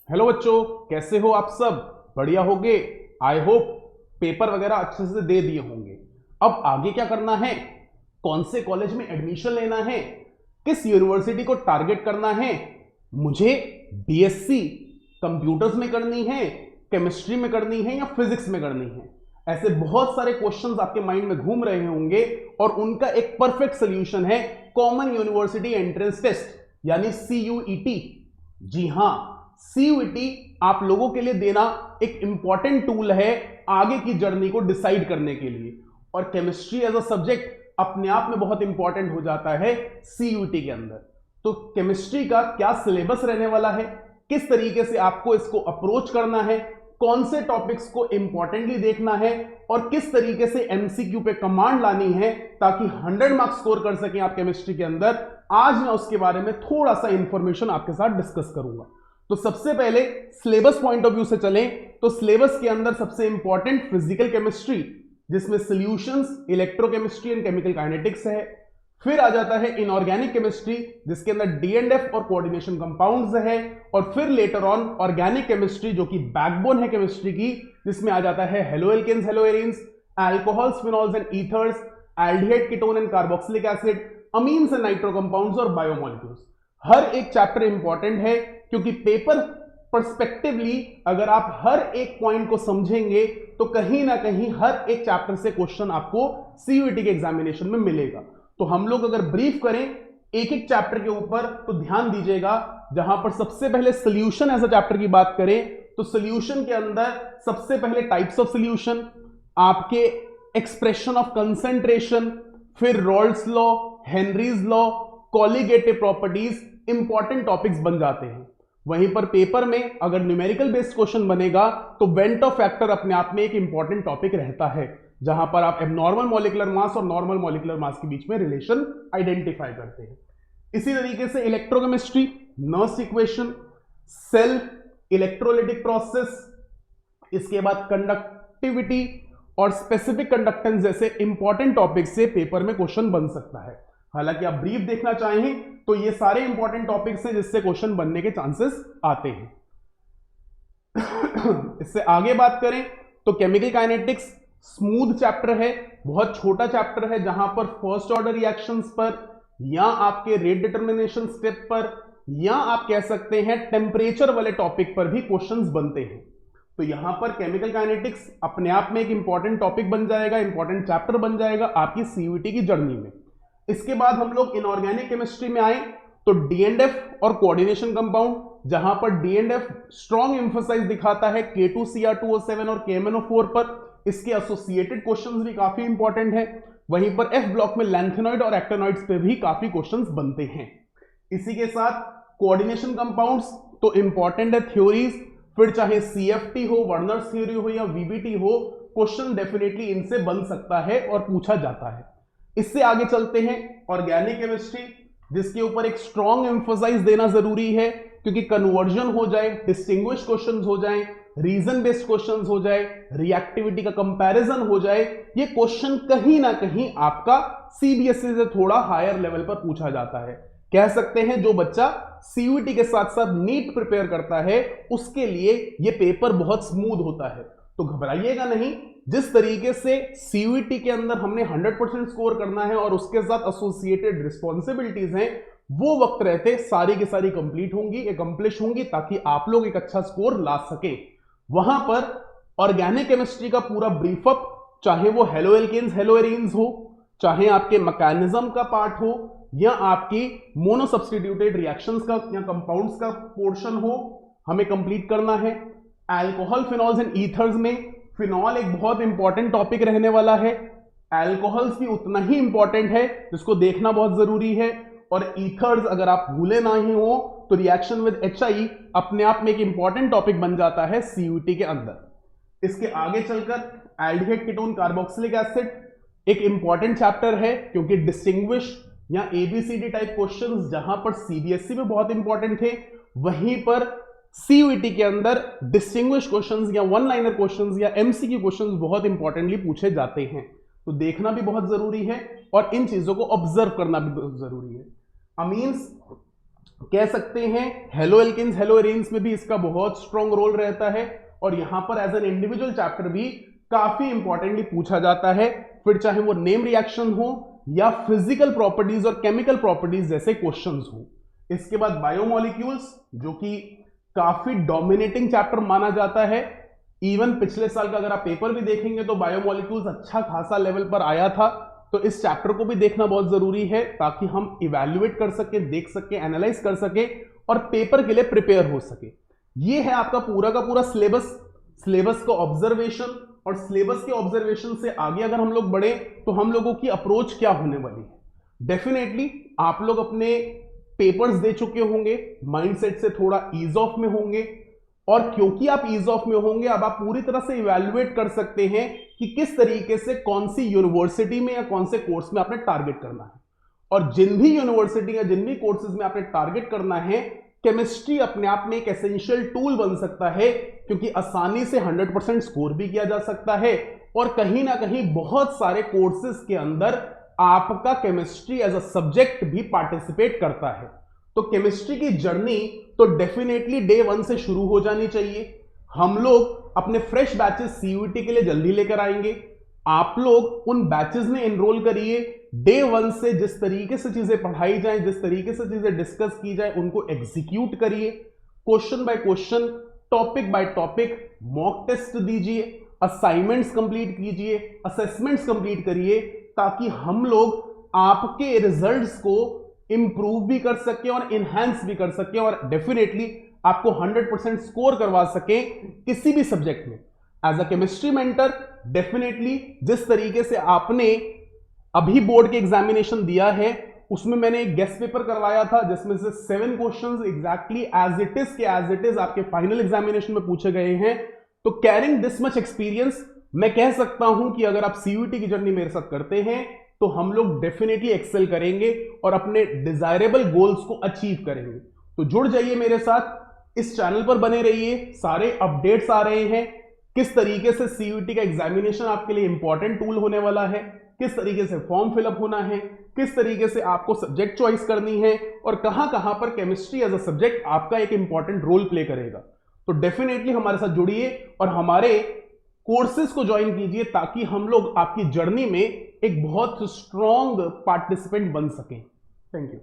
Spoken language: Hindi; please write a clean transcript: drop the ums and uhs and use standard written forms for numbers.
हेलो बच्चों, कैसे हो आप सब? बढ़िया होगे। आई होप पेपर वगैरह अच्छे से दे दिए होंगे। अब आगे क्या करना है, कौन से कॉलेज में एडमिशन लेना है, किस यूनिवर्सिटी को टारगेट करना है। मुझे बीएससी कंप्यूटर्स में करनी है, केमिस्ट्री में करनी है या फिजिक्स में करनी है। ऐसे बहुत सारे क्वेश्चंस आपके माइंड में घूम रहे होंगे और उनका एक परफेक्ट सोल्यूशन है कॉमन यूनिवर्सिटी एंट्रेंस टेस्ट यानी सीयूईटी। जी हां, सीयूईटी आप लोगों के लिए देना एक इंपॉर्टेंट टूल है आगे की जर्नी को डिसाइड करने के लिए। और केमिस्ट्री एज अ सब्जेक्ट अपने आप में बहुत इंपॉर्टेंट हो जाता है सीयूईटी के अंदर। तो केमिस्ट्री का क्या सिलेबस रहने वाला है, किस तरीके से आपको इसको अप्रोच करना है, कौन से टॉपिक्स को इंपॉर्टेंटली देखना है और किस तरीके से एमसीक्यू पे कमांड लानी है ताकि 100 मार्क्स स्कोर कर सकें आप केमिस्ट्री के अंदर, आज मैं उसके बारे में थोड़ा सा इंफॉर्मेशन आपके साथ डिस्कस करूंगा। तो सबसे पहले सिलेबस पॉइंट ऑफ व्यू से चलें तो सिलेबस के अंदर सबसे इंपॉर्टेंट फिजिकल केमिस्ट्री, जिसमें solutions, electrochemistry and chemical kinetics है। फिर आ जाता है इनऑर्गेनिक केमिस्ट्री, जिसके अंदर डीएनएफ और कोऑर्डिनेशन कंपाउंड्स है। और फिर लेटर ऑन ऑर्गेनिक केमिस्ट्री, जो कि बैकबोन है केमिस्ट्री की, जिसमें आ जाता है haloalkanes, haloarenes, alcohols, phenols and ethers, aldehyde, ketone and carboxylic acid, amines and nitro compounds और बायोमोलिक्यूल्स। हर एक चैप्टर इंपॉर्टेंट है क्योंकि पेपर पर्सपेक्टिवली अगर आप हर एक पॉइंट को समझेंगे तो कहीं ना कहीं हर एक चैप्टर से क्वेश्चन आपको सीयूईटी के एग्जामिनेशन में मिलेगा। तो हम लोग अगर ब्रीफ करें एक एक चैप्टर के ऊपर तो ध्यान दीजिएगा। जहां पर सबसे पहले सॉल्यूशन एज अ चैप्टर की बात करें तो सॉल्यूशन के अंदर सबसे पहले टाइप्स ऑफ सॉल्यूशन, आपके एक्सप्रेशन ऑफ कंसंट्रेशन, फिर Rawls law, Henry's law, colligative properties important topics बन जाते हैं। वहीं पर पेपर में अगर न्यूमेरिकल बेस्ड क्वेश्चन बनेगा तो वेंटो फैक्टर अपने आप में एक इंपॉर्टेंट टॉपिक रहता है, जहां पर आप एबनॉर्मल मॉलिक्यूलर मास और नॉर्मल मॉलिक्यूलर मास के बीच में रिलेशन आइडेंटिफाई करते हैं। इसी तरीके से electrochemistry, Nernst equation, cell, electrolytic process, इसके बाद कंडक्टिविटी और स्पेसिफिक कंडक्टेंस जैसे इंपॉर्टेंट टॉपिक से पेपर में क्वेश्चन बन सकता है। हालांकि आप ब्रीफ देखना चाहें तो ये सारे इंपॉर्टेंट टॉपिक्स हैं जिससे क्वेश्चन बनने के चांसेस आते हैं। इससे आगे बात करें तो केमिकल काइनेटिक्स स्मूथ चैप्टर है, बहुत छोटा चैप्टर है, जहां पर फर्स्ट ऑर्डर रिएक्शंस पर या आपके रेट डिटर्मिनेशन स्टेप पर या आप कह सकते हैं टेम्परेचर वाले टॉपिक पर भी क्वेश्चंस बनते हैं। तो यहां पर केमिकल काइनेटिक्स अपने आप में एक इंपॉर्टेंट टॉपिक बन जाएगा, इंपॉर्टेंट चैप्टर बन जाएगा आपकी सीयूईटी की जर्नी में। इसके बाद हम लोग इनऑर्गेनिक केमिस्ट्री में आए तो डीएनएफ और कोऑर्डिनेशन कंपाउंड, जहां पर डीएनएफ स्ट्रॉन्ग एम्फसाइज दिखाता है K2Cr2O7 और KMnO4 पर। इसके एसोसिएटेड क्वेश्चंस भी काफी इंपॉर्टेंट है। वहीं पर एफ ब्लॉक में लैंथेनॉइड और एक्टेनॉइड्स पे भी काफी क्वेश्चंस बनते हैं। इसी के साथ कोऑर्डिनेशन कंपाउंड्स तो इंपॉर्टेंट है, थ्योरीज, फिर चाहे सीएफटी हो, वर्नर्स थ्योरी हो या वीबीटी हो, क्वेश्चन डेफिनेटली इनसे बन सकता है और पूछा जाता है। इससे आगे चलते हैं ऑर्गेनिक केमिस्ट्री, जिसके ऊपर एक स्ट्रॉन्ग एम्फसाइज देना जरूरी है क्योंकि कन्वर्जन हो जाए, डिस्टिंग्विश क्वेश्चंस हो जाए, रीजन बेस्ड क्वेश्चंस हो जाए, रिएक्टिविटी का कंपैरिजन हो जाए, ये क्वेश्चन कहीं ना कहीं आपका सीबीएसई से थोड़ा हायर लेवल पर पूछा जाता है। कह सकते हैं जो बच्चा सीयूईटी के साथ साथ नीट प्रिपेयर करता है उसके लिए ये पेपर बहुत स्मूथ होता है। तो घबराइएगा नहीं, जिस तरीके से सीयूईटी के अंदर हमने 100% स्कोर करना है और उसके साथ एसोसिएटेड रिस्पॉन्सिबिलिटीज हैं, वो वक्त रहते सारी की सारी कंप्लीट होंगी, अकम्प्लिश होंगी, ताकि आप लोग एक अच्छा स्कोर ला सके। वहां पर ऑर्गेनिक केमिस्ट्री का पूरा ब्रीफअप, चाहे वो हेलोएल्केन्स, हेलोएरीन्स हो, चाहे आपके मैकेनिज्म का पार्ट हो या आपकी मोनो सब्स्टिट्यूटेड रिएक्शंस का या कंपाउंड्स का पोर्शन हो, हमें कंप्लीट करना है। अल्कोहल, फिनॉल्स एंड ईथर्स में फिनॉल एक बहुत इंपॉर्टेंट टॉपिक रहने वाला है, अल्कोहल्स भी उतना ही इंपॉर्टेंट है जिसको देखना बहुत जरूरी है, और ईथर्स अगर आप भूले नहीं हो तो रिएक्शन विद HI अपने आप में एक इंपॉर्टेंट टॉपिक बन जाता है सीयूईटी के अंदर। इसके आगे चलकर एल्डिहाइड, कीटोन, कार्बोक्सिलिक एसिड एक इंपॉर्टेंट चैप्टर है क्योंकि डिस्टिंग्विश या ABCD टाइप क्वेश्चंस जहां पर सीबीएसई में बहुत इंपॉर्टेंट थे, वहीं पर सीयूईटी के अंदर डिस्टिंग्विश क्वेश्चंस या वन लाइनर क्वेश्चंस या एमसीक्यू क्वेश्चंस बहुत इंपॉर्टेंटली पूछे जाते हैं। तो देखना भी बहुत जरूरी है और इन चीजों को ऑब्जर्व करना भी बहुत जरूरी है। अमीन्स कह सकते हैं हेलो एल्किन्स हेलो एरीन्स में भी इसका बहुत स्ट्रॉन्ग रोल रहता है, और यहां पर एज एन इंडिविजुअल चैप्टर भी काफी इंपॉर्टेंटली पूछा जाता है, फिर चाहे वो नेम रिएक्शन हो या फिजिकल प्रॉपर्टीज और केमिकल प्रॉपर्टीज जैसे क्वेश्चंस हो। इसके बाद बायोमोलिक्यूल्स, जो कि काफी डोमिनेटिंग चैप्टर माना जाता है। इवन पिछले साल का अगर आप पेपर भी देखेंगे तो बायोमोलिक्यूल्स अच्छा खासा लेवल पर आया था, तो इस चैप्टर को भी देखना बहुत जरूरी है ताकि हम इवैल्यूएट कर सके, देख सके, एनालाइज कर सके और पेपर के लिए प्रिपेयर हो सके। ये है आपका पूरा का पूरा सिलेबस, सिलेबस का ऑब्जर्वेशन, और सिलेबस के ऑब्जर्वेशन से आगे अगर हम लोग बढ़े तो हम लोगों की अप्रोच क्या होने वाली है। डेफिनेटली आप लोग अपने पेपर्स दे चुके होंगे, माइंडसेट से थोड़ा ईज ऑफ में होंगे, और क्योंकि आप ईज ऑफ में होंगे अब आप पूरी तरह से इवैल्यूएट कर सकते हैं कि किस तरीके से कौन सी यूनिवर्सिटी में या कौन से कोर्स में आपने टारगेट करना है। और जिन भी यूनिवर्सिटी या जिन भी कोर्सेज में आपने टारगेट करना है, केमिस्ट्री अपने आप में एक एसेंशियल टूल बन सकता है, क्योंकि आसानी से 100% स्कोर भी किया जा सकता है, और कहीं ना कहीं बहुत सारे कोर्सेज के अंदर आपका केमिस्ट्री एज अ सब्जेक्ट भी पार्टिसिपेट करता है। तो केमिस्ट्री की जर्नी तो डेफिनेटली डे 1 से शुरू हो जानी चाहिए। हम लोग अपने फ्रेश बैचेस सीयूईटी के लिए जल्दी लेकर आएंगे। आप लोग उन बैचेस में एनरोल करिए। डे 1 से जिस तरीके से चीजें पढ़ाई जाए, जिस तरीके से चीजें डिस्कस की जाए, उनको एग्जीक्यूट करिए। Question by question, topic by topic mock test दीजिए, असाइनमेंट्स कंप्लीट कीजिए, असेसमेंट्स कंप्लीट करिए, ताकि हम लोग आपके रिजल्ट्स को इंप्रूव भी कर सके और इनहैंस भी कर सके, और डेफिनेटली आपको 100% स्कोर करवा सके किसी भी सब्जेक्ट में। As a chemistry mentor definitely जिस तरीके से आपने अभी बोर्ड के एग्जामिनेशन दिया है, उसमें मैंने एक गेस्ट पेपर करवाया था जिसमें से 7 questions exactly as it is के एज इट इज आपके फाइनल एग्जामिनेशन में पूछे गए हैं। तो कैरिंग दिस मच एक्सपीरियंस, मैं कह सकता हूं कि अगर आप सीयूईटी की जर्नी मेरे साथ करते हैं तो हम लोग डेफिनेटली एक्सेल करेंगे और अपने डिजायरेबल गोल्स को अचीव करेंगे। तो जुड़ जाइए मेरे साथ, इस चैनल पर बने रहिए, सारे अपडेट्स आ रहे हैं, किस तरीके से सीयूईटी का एग्जामिनेशन आपके लिए इंपॉर्टेंट टूल होने वाला है, किस तरीके से फॉर्म फिलअप होना है, किस तरीके से आपको सब्जेक्ट चॉइस करनी है, और कहां कहां पर केमिस्ट्री एज अ सब्जेक्ट आपका एक इंपॉर्टेंट रोल प्ले करेगा। तो डेफिनेटली हमारे साथ जुड़िए और हमारे कोर्सेज को ज्वाइन कीजिए, ताकि हम लोग आपकी जर्नी में एक बहुत स्ट्रॉन्ग पार्टिसिपेंट बन सकें। Thank you.